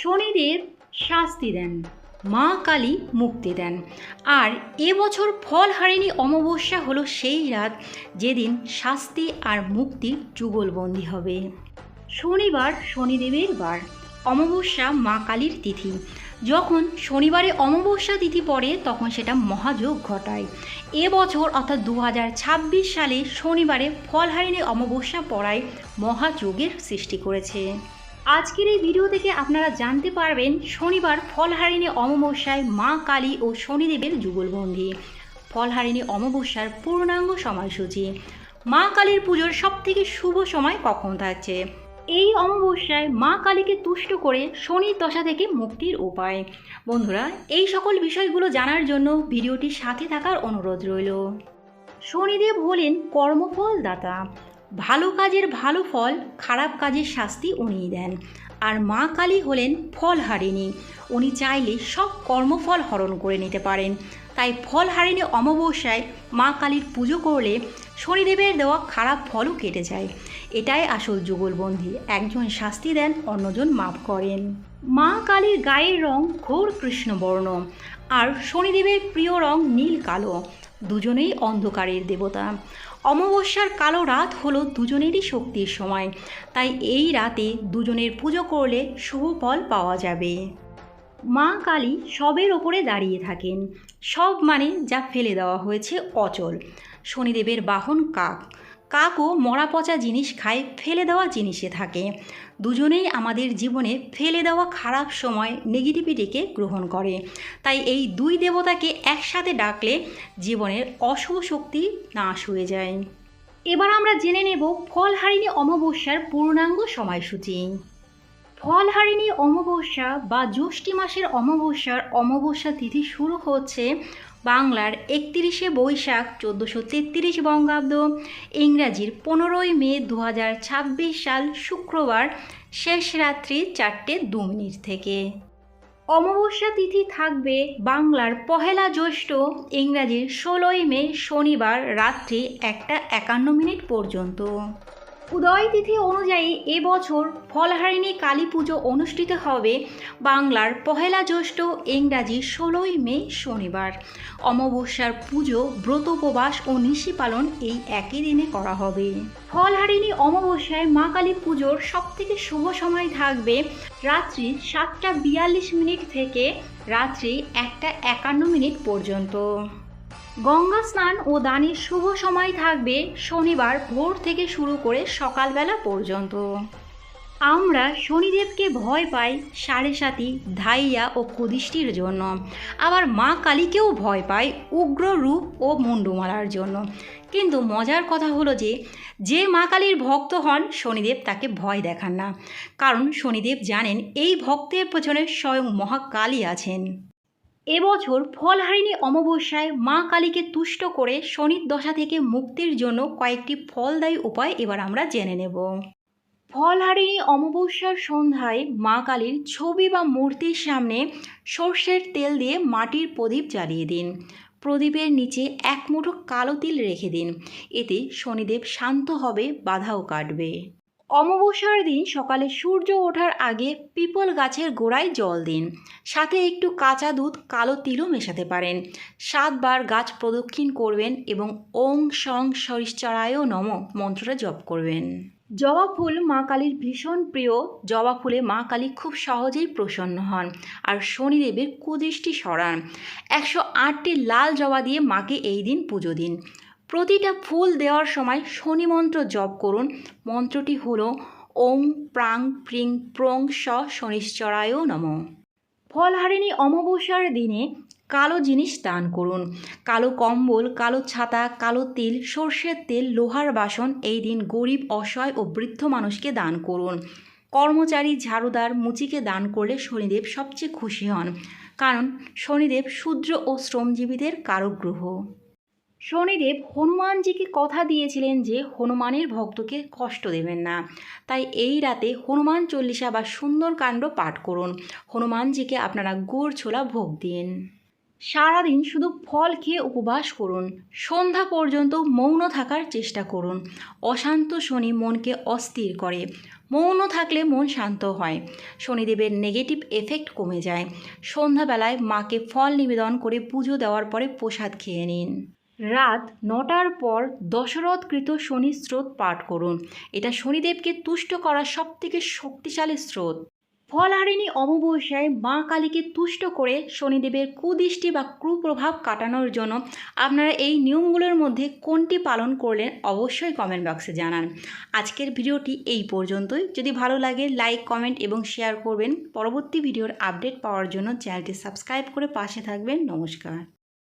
শনিদেব শাস্তি দেন, মা কালী মুক্তি দেন। আর এবছর ফলহারিণী অমাবস্যা হলো সেই রাত যেদিন শাস্তি আর মুক্তির যুগলবন্দি হবে। শনিবার শনিদেবের বার, অমাবস্যা মা কালীর তিথি। যখন শনিবারে অমাবস্যা তিথি পড়ে তখন সেটা মহাযোগ ঘটায়। এবছর অর্থাৎ 2026 সালে শনিবারে ফলহারিণী অমাবস্যা পড়ায় মহাযোগের সৃষ্টি করেছে। আজকের এই ভিডিও থেকে আপনারা জানতে পারবেন শনিবার ফলহারিণী অমাবস্যায় মা কালী ও শনিদেবের যুগলবন্দি, ফলহারিণী অমাবস্যার পূর্ণাঙ্গ সময়সূচি, মা কালীর পুজোর সবথেকে শুভ সময় কখন থাকছে, এই অমাবস্যায় মা কালীকে তুষ্ট করে শনির দশা থেকে মুক্তির উপায়। বন্ধুরা, এই সকল বিষয়গুলো জানার জন্য ভিডিওটির সাথে থাকার অনুরোধ রইল। শনিদেব হলেন কর্মফল দাতা, ভালো কাজের ভালো ফল, খারাপ কাজের শাস্তি উনিই দেন। আর মা কালী হলেন ফলহারিণী, উনি চাইলে সব কর্মফল হরণ করে নিতে পারেন। তাই ফলহারিণী অমাবস্যায় মা কালীর পুজো করলে শনিদেবের দেওয়া খারাপ ফলও কেটে যায়। এটাই আসল যুগলবন্দি, একজন শাস্তি দেন, অন্যজন মাপ করেন। মা কালীর গায়ের রং ঘোর কৃষ্ণবর্ণ আর শনিদেবের প্রিয় রং নীল কালো, দুজনেই অন্ধকারের দেবতা। অমাবস্যার কালো রাত হলো দুজনেরই শক্তির সময়, তাই এই রাতে দুজনের পুজো করলে শুভ ফল পাওয়া যাবে। মা কালী সবের ওপরে দাঁড়িয়ে থাকেন, সব মানে যা ফেলে দেওয়া হয়েছে অচল। শনিদেবের বাহন কাক, কাকও মরা পচা জিনিস খায়, ফেলে দেওয়া জিনিসে থাকে। দুজনেই আমাদের জীবনে ফেলে দেওয়া খারাপ সময় নেগেটিভিটিকে গ্রহণ করে। তাই এই দুই দেবতাকে একসাথে ডাকলে জীবনের অশুভ শক্তি নাশ হয়ে যায়। এবার আমরা জেনে নেব ফলহারিণী অমাবস্যার পূর্ণাঙ্গ সময়সূচি। ফলহারিণী অমাবস্যা বা জ্যৈষ্ঠী মাসের অমাবস্যা তিথি শুরু হচ্ছে বাংলার 31শে বৈশাখ 1433 বঙ্গাব্দ, ইংরাজির 15ই মে 2026 সাল শুক্রবার শেষ রাত্রি 4:02 থেকে। অমাবস্যা তিথি থাকবে বাংলার 1লা জ্যৈষ্ঠ, ইংরাজির 16ই মে শনিবার রাত্রি 1:51 পর্যন্ত। উদয় তিথি অনুযায়ী এবছর ফলহারিণী কালী পুজো অনুষ্ঠিত হবে বাংলার 1লা জ্যৈষ্ঠ, ইংরাজি 16ই মে শনিবার। অমাবস্যার পুজো, ব্রত উপবাস ও নিশি পালন এই একই দিনে করা হবে। ফলহারিণী অমাবস্যায় মা কালী পুজোর সবথেকে শুভ সময় থাকবে রাত্রি 7:42 থেকে রাত্রি 1:51 পর্যন্ত। গঙ্গা স্নান ও দানের শুভ সময় থাকবে শনিবার ভোর থেকে শুরু করে সকালবেলা পর্যন্ত। আমরা শনিদেবকে ভয় পাই সাড়ে ধাইয়া ও কুদৃষ্টির জন্য, আবার মা কালীকেও ভয় পাই উগ্র রূপ ও মুন্ডুমারার জন্য। কিন্তু মজার কথা হলো যে মা কালীর ভক্ত হন শনিদেব তাকে ভয় দেখান না, কারণ শনিদেব জানেন এই ভক্তের পেছনে স্বয়ং মহাকালী আছেন। এবছর ফলহারিণী অমাবস্যায় মা কালীকে তুষ্ট করে শনির দশা থেকে মুক্তির জন্য কয়েকটি ফলদায়ী উপায় এবার আমরা জেনে নেব। ফলহারিণী অমাবস্যার সন্ধ্যায় মা কালীর ছবি বা মূর্তির সামনে সর্ষের তেল দিয়ে মাটির প্রদীপ জ্বালিয়ে দিন। প্রদীপের নিচে 1 মুঠো কালো তিল রেখে দিন, এতে শনিদেব শান্ত হবে, বাধাও কাটবে। অমাবস্যার দিন সকালে সূর্য ওঠার আগে পিপল গাছের গোড়ায় জল দিন, সাথে একটু কাঁচা দুধ, কালো তিলও মেশাতে পারেন। 7 বার গাছ প্রদক্ষিণ করবেন এবং ওং সং সরিশ্চরায় নমঃ মন্ত্রটা জপ করবেন। জবা ফুল মা কালীর ভীষণ প্রিয়, জবা ফুলে মা কালী খুব সহজেই প্রসন্ন হন আর শনিদেবের কুদৃষ্টি সরান। 108টি লাল জবা দিয়ে মাকে এই দিন পুজো দিন। প্রতিটা ফুল দেওয়ার সময় শনি মন্ত্র জপ করুন। মন্ত্রটি হলো ওং প্রাং প্রিং প্রং স শনিশ্চরায় নমঃ। ফলহারিণী অমাবস্যার দিনে কালো জিনিস দান করুন। কালো কম্বল, কালো ছাতা, কালো তিল, সর্ষের তেল, লোহার বাসন এই দিন গরিব, অসহায় ও বৃদ্ধ মানুষকে দান করুন। কর্মচারী, ঝাড়ুদার, মুচিকে দান করলে শনিদেব সবচেয়ে খুশি হন, কারণ শনিদেব শূদ্র ও শ্রমজীবীদের কারক গ্রহ। শনিদেব হনুমানজিকে কথা দিয়েছিলেন যে হনুমানের ভক্তকে কষ্ট দেবেন না, তাই এই রাতে হনুমান চল্লিশা বা সুন্দরকাণ্ড পাঠ করুন। হনুমানজিকে আপনারা গুড় ছোলা ভোগ দিন। সারাদিন শুধু ফল খেয়ে উপবাস করুন, সন্ধ্যা পর্যন্ত মৌন থাকার চেষ্টা করুন। অশান্ত শনি মনকে অস্থির করে, মৌন থাকলে মন শান্ত হয়, শনিদেবের নেগেটিভ এফেক্ট কমে যায়। সন্ধ্যাবেলায় মাকে ফল নিবেদন করে পুজো দেওয়ার পরে প্রসাদ খেয়ে নিন। রাত 9টার পর দশরথকৃত শনি স্রোত পাঠ করুন। এটা শনিদেবকে তুষ্ট করার সবথেকে শক্তিশালী স্রোত। ফলহারিণী অমাবস্যায় মা কালীকে তুষ্ট করে শনিদেবের কুদৃষ্টি বা কুপ্রভাব কাটানোর জন্য আপনারা এই নিয়মগুলোর মধ্যে কোনটি পালন করলেন অবশ্যই কমেন্ট বক্সে জানান। আজকের ভিডিওটি এই পর্যন্তই। যদি ভালো লাগে লাইক, কমেন্ট এবং শেয়ার করবেন। পরবর্তী ভিডিওর আপডেট পাওয়ার জন্য চ্যানেলটি সাবস্ক্রাইব করে পাশে থাকবেন। নমস্কার।